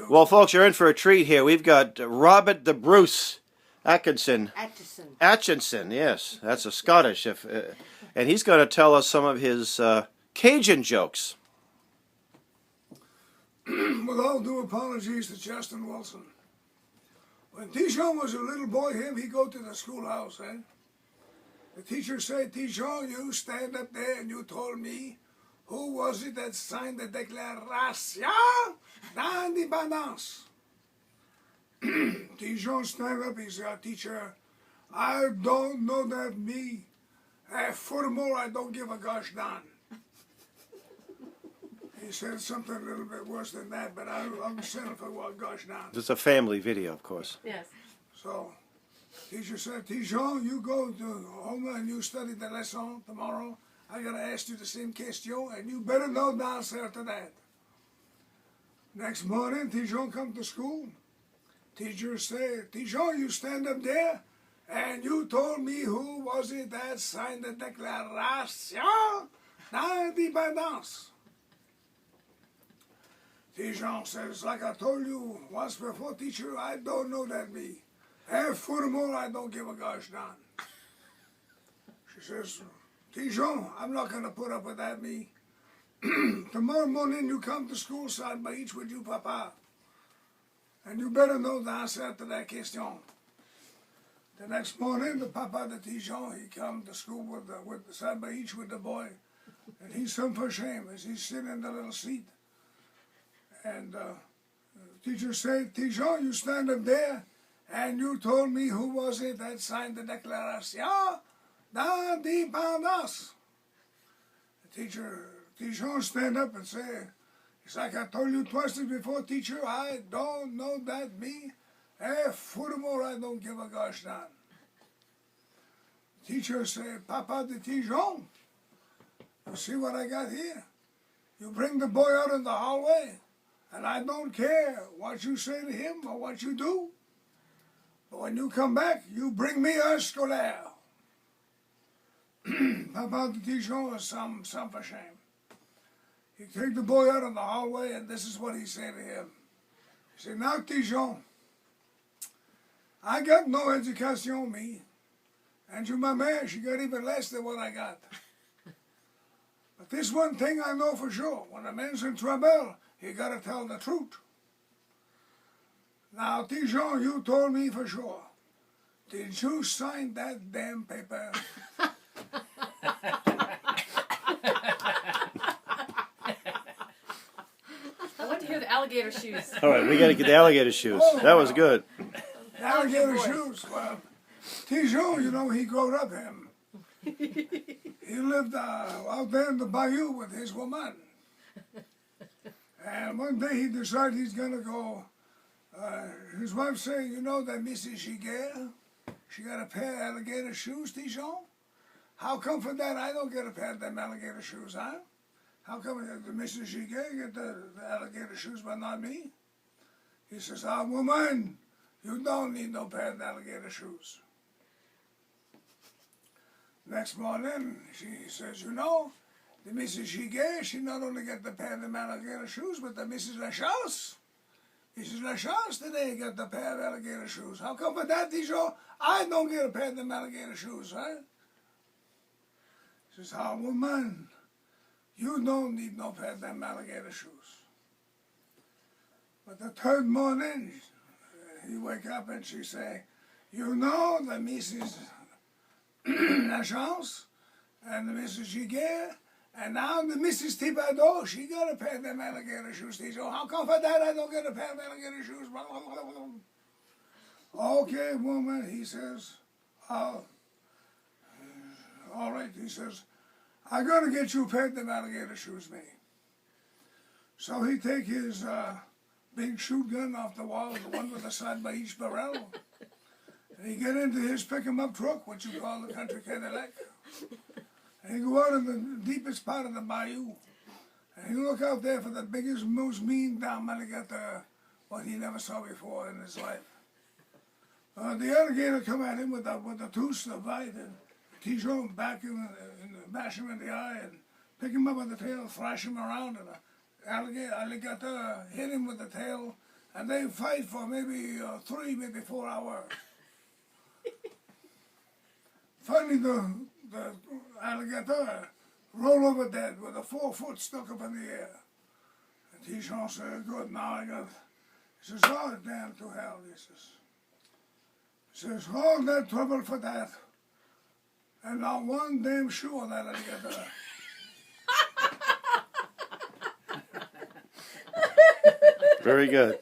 Well, folks, you're in for a treat here. We've got Robert the Bruce Acheson. Acheson, yes. That's a Scottish. And he's going to tell us some of his Cajun jokes. With all due apologies to Justin Wilson. When Tijon was a little boy, he go to the schoolhouse, eh? The teacher said, Tijon, you stand up there and you told me who was it that signed the Declaration d'Independence? Tijon stand up, he said, teacher, I don't know that me. Furthermore, I don't give a gosh darn. He said something a little bit worse than that, but I'm settled for what gosh darn. It's a family video, of course. Yes. So, teacher said, Tijon, you go to home and you study the lesson tomorrow. I gotta ask you the same question, and you better know the answer to that. Next morning, Tijon come to school. Teacher said, Tijon, you stand up there, and you told me who was it that signed the Declaration d'Independence. Tijon says, like I told you once before, teacher, I don't know that me. And furthermore, I don't give a gosh darn. She says, Tijon, I'm not going to put up with that, me. Tomorrow morning you come to school side by each with you, papa. And you better know the answer to that question. The next morning, the papa de Tijon, he come to school with side by each with the boy. And he's some for shame as he's sitting in the little seat. And the teacher said, Tijon, you stand up there, and you told me who was it that signed the Declaration d'Independence. The teacher, Tijon stand up and say, it's like I told you twice before, teacher, I don't know that me. Furthermore, I don't give a gosh darn. Teacher said, Papa de Tijon, you see what I got here? You bring the boy out in the hallway, and I don't care what you say to him or what you do. But when you come back, you bring me a scolaire. Papa de Tijon is some for shame. He take the boy out in the hallway, and this is what he said to him. He said, now, Tijon, I got no education, me. And you, my man, she got even less than what I got. But this one thing I know for sure. When a man's in trouble, he got to tell the truth. Now, Tijon, you told me for sure. Did you sign that damn paper? I want to hear the alligator shoes. All right, we got to get the alligater shoes. Oh, that was good. The alligator shoes. Well, Tijon, you know, he growed up him. He lived out there in the bayou with his woman. And one day he decided he's going to go. His wife said, you know that Mrs. Giguère, she got a pair of alligator shoes, Tijon? How come for that I don't get a pair of them alligator shoes, huh? How come the Mrs. Giguère get the alligator shoes but not me? He says, woman, you don't need no pair of alligator shoes. Next morning, she says, you know, the Mrs. Giguère, she not only got the pair of them alligator shoes, but the Mrs. Lachance. Mrs. Lachance today got the pair of alligator shoes. How come for that, Tijon? I don't get a pair of them alligator shoes, huh? He says, woman, you don't need no pair of them alligator shoes. But the third morning, he wake up and she say, you know the Mrs. Lachance and the Mrs. Giguère, and now the Mrs. Thibodeau, she got a pair of them alligator shoes, Tijon. How come for that I don't get a pair of alligator shoes? Okay, woman, he says, all right, he says, I gotta get you a pair of them alligator shoes, me. So he take his big shoot gun off the wall, the one with the side by each barrel, and he get into his pick-em-up truck, what you call the country Cadillac. And he go out in the deepest part of the bayou. And he look out there for the biggest, most mean dumb alligator what he never saw before in his life. The alligator come at him with the tooth, the bite, and Tijon back him and bash him in the eye and pick him up with the tail, thrash him around, and the alligator hit him with the tail And they fight for maybe 3, maybe 4 hours. Finally, the alligator roll over dead with a 4 foot stuck up in the air. And Tichon said, good, now I got, he says, oh, damn to hell, he says, all that trouble for that. And not one damn shoe on that alligator. Very good.